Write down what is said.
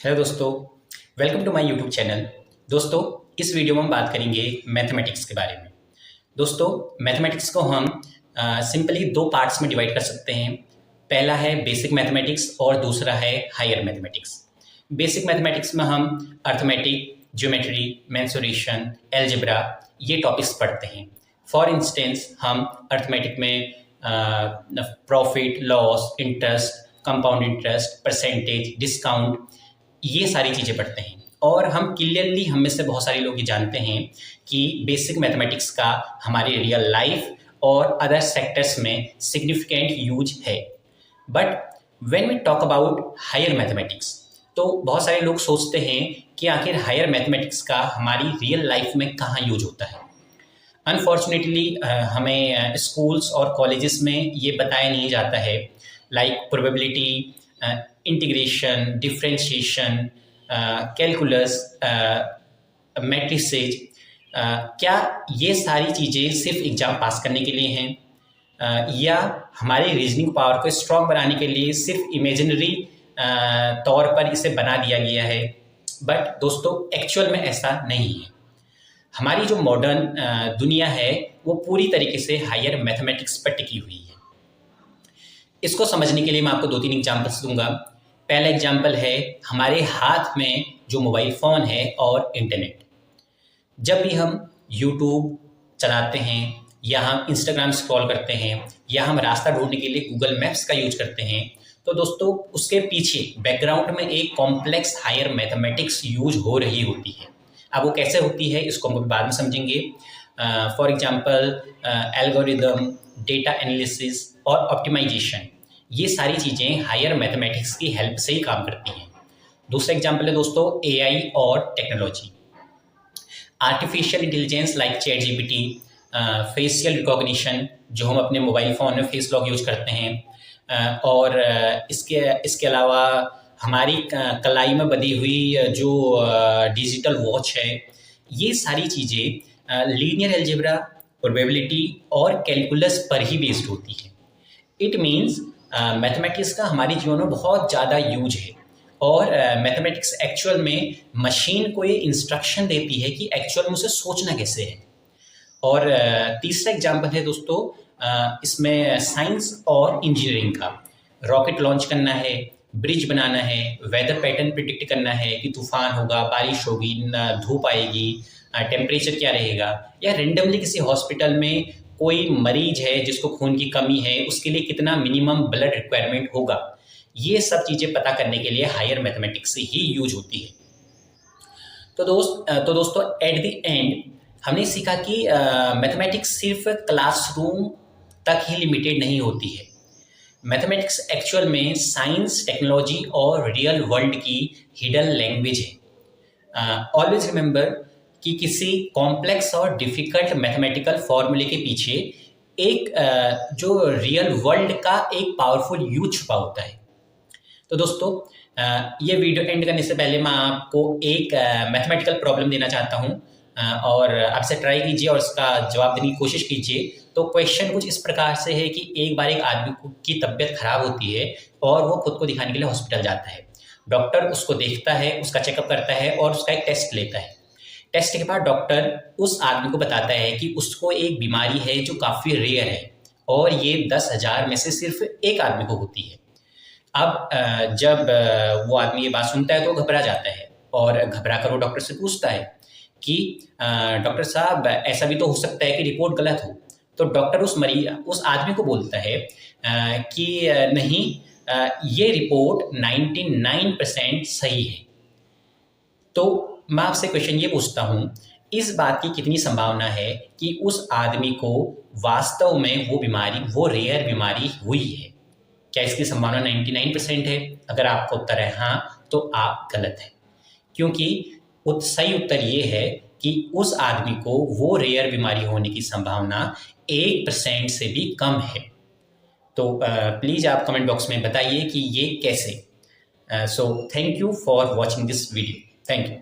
Hello दोस्तों, welcome to my YouTube channel. दोस्तों, इस वीडियो में हम बात करेंगे मैथमेटिक्स के बारे में। दोस्तों, मैथमेटिक्स को हम सिंपली दो पार्ट्स में डिवाइड कर सकते हैं। पहला है बेसिक मैथमेटिक्स और दूसरा है हायर मैथमेटिक्स। बेसिक मैथमेटिक्स में हम अर्थमेटिक, ज्योमेट्री, मेंसुरेशन, अलजेब्रा ये टॉपिक्स पढ़ते हैं। फॉर इंस्टेंस हम अर्थमेटिक में profit, loss, interest, compound interest, percentage, discount ये सारी चीज़ें पढ़ते हैं। और हम क्लियरली, हम में से बहुत सारे लोग ये जानते हैं कि बेसिक मैथमेटिक्स का हमारे रियल लाइफ और अदर सेक्टर्स में सिग्निफिकेंट यूज है। But when we talk about higher mathematics, तो बहुत सारे लोग सोचते हैं कि आखिर हायर मैथमेटिक्स का हमारी रियल लाइफ में कहाँ यूज होता है। अनफॉर्चुनेटली हमें स्कूल्स और कॉलेजेस में ये बताया नहीं जाता है, like probability, integration, differentiation, calculus, matrices. क्या ये सारी चीज़ें सिर्फ एग्ज़ाम पास करने के लिए हैं या हमारी रीजनिंग पावर को स्ट्रॉन्ग बनाने के लिए सिर्फ इमेजिनरी तौर पर इसे बना दिया गया है। बट दोस्तों, एक्चुअल में ऐसा नहीं है। हमारी जो मॉडर्न दुनिया है वो पूरी तरीके से हायर मैथमेटिक्स पर टिकी हुई है। इसको समझने के लिए मैं आपको 2-3 एग्जाम्पल्स दूंगा। पहला एग्जाम्पल है हमारे हाथ में जो मोबाइल फ़ोन है और इंटरनेट। जब भी हम यूट्यूब चलाते हैं या हम इंस्टाग्राम स्क्रॉल करते हैं या हम रास्ता ढूंढने के लिए गूगल मैप्स का यूज करते हैं, तो दोस्तों उसके पीछे बैकग्राउंड में एक कॉम्प्लेक्स हायर मैथमेटिक्स यूज हो रही होती है। अब वो कैसे होती है इसको हम बाद में समझेंगे। For example algorithm, data analysis और ऑप्टिमाइजेशन, ये सारी चीज़ें हायर मैथमेटिक्स की हेल्प से ही काम करती हैं। दूसरा एग्जांपल है दोस्तों एआई और technology. Artificial intelligence like chat GPT, facial recognition जो हम अपने मोबाइल फ़ोन में फेस लॉक यूज करते हैं, और इसके अलावा हमारी कलाई में बधी हुई जो डिजिटल वॉच है, ये सारी चीज़ें लीनियर अलजेब्रा, प्रोबेबिलिटी और कैलकुलस पर ही बेस्ड होती है। इट मीन्स मैथमेटिक्स का हमारे जीवन में बहुत ज़्यादा यूज है। और मैथमेटिक्स एक्चुअल में मशीन को ये इंस्ट्रक्शन देती है कि एक्चुअल में उसे सोचना कैसे है। और तीसरा एग्जाम्पल है दोस्तों इसमें साइंस और इंजीनियरिंग का। रॉकेट लॉन्च करना है, ब्रिज बनाना है, वेदर पैटर्न प्रिडिक्ट करना है कि तूफान होगा, बारिश होगी, धूप आएगी, टेम्परेचर क्या रहेगा, या रेंडमली किसी हॉस्पिटल में कोई मरीज है जिसको खून की कमी है, उसके लिए कितना मिनिमम ब्लड रिक्वायरमेंट होगा। ये सब चीज़ें पता करने के लिए हायर मैथमेटिक्स ही यूज होती है। तो दोस्तों एट द एंड हमने सीखा कि मैथमेटिक्स सिर्फ क्लासरूम तक ही लिमिटेड नहीं होती है। मैथमेटिक्स एक्चुअल में साइंस, टेक्नोलॉजी और रियल वर्ल्ड की हिडन लैंग्वेज है। ऑलवेज रिमेंबर कि किसी कॉम्प्लेक्स और डिफ़िकल्ट मैथमेटिकल फॉर्मूले के पीछे एक जो रियल वर्ल्ड का एक पावरफुल यूज छुपा होता है। तो दोस्तों ये वीडियो एंड करने से पहले मैं आपको एक मैथमेटिकल प्रॉब्लम देना चाहता हूँ, और आपसे ट्राई कीजिए और इसका जवाब देने की कोशिश कीजिए। तो क्वेश्चन कुछ इस प्रकार से है कि एक बार एक आदमी की तबीयत खराब होती है और वो खुद को दिखाने के लिए हॉस्पिटल जाता है। डॉक्टर उसको देखता है, उसका चेकअप करता है और उसका एक टेस्ट लेता है। टेस्ट के बाद डॉक्टर उस आदमी को बताता है कि उसको एक बीमारी है जो काफ़ी रेयर है और ये 10,000 में से सिर्फ एक आदमी को होती है। अब जब वो आदमी ये बात सुनता है तो घबरा जाता है और घबरा कर वो डॉक्टर से पूछता है कि डॉक्टर साहब, ऐसा भी तो हो सकता है कि रिपोर्ट गलत हो। तो डॉक्टर उस आदमी को बोलता है कि नहीं, ये रिपोर्ट 99% सही है। तो मैं आपसे क्वेश्चन ये पूछता हूँ, इस बात की कितनी संभावना है कि उस आदमी को वास्तव में वो रेयर बीमारी हुई है? क्या इसकी संभावना 99% है? अगर आपका उत्तर है हाँ, तो आप गलत हैं, क्योंकि सही उत्तर ये है कि उस आदमी को वो रेयर बीमारी होने की संभावना 1% से भी कम है। तो प्लीज़ आप कमेंट बॉक्स में बताइए कि ये कैसे। So thank you for watching this video. Thank you.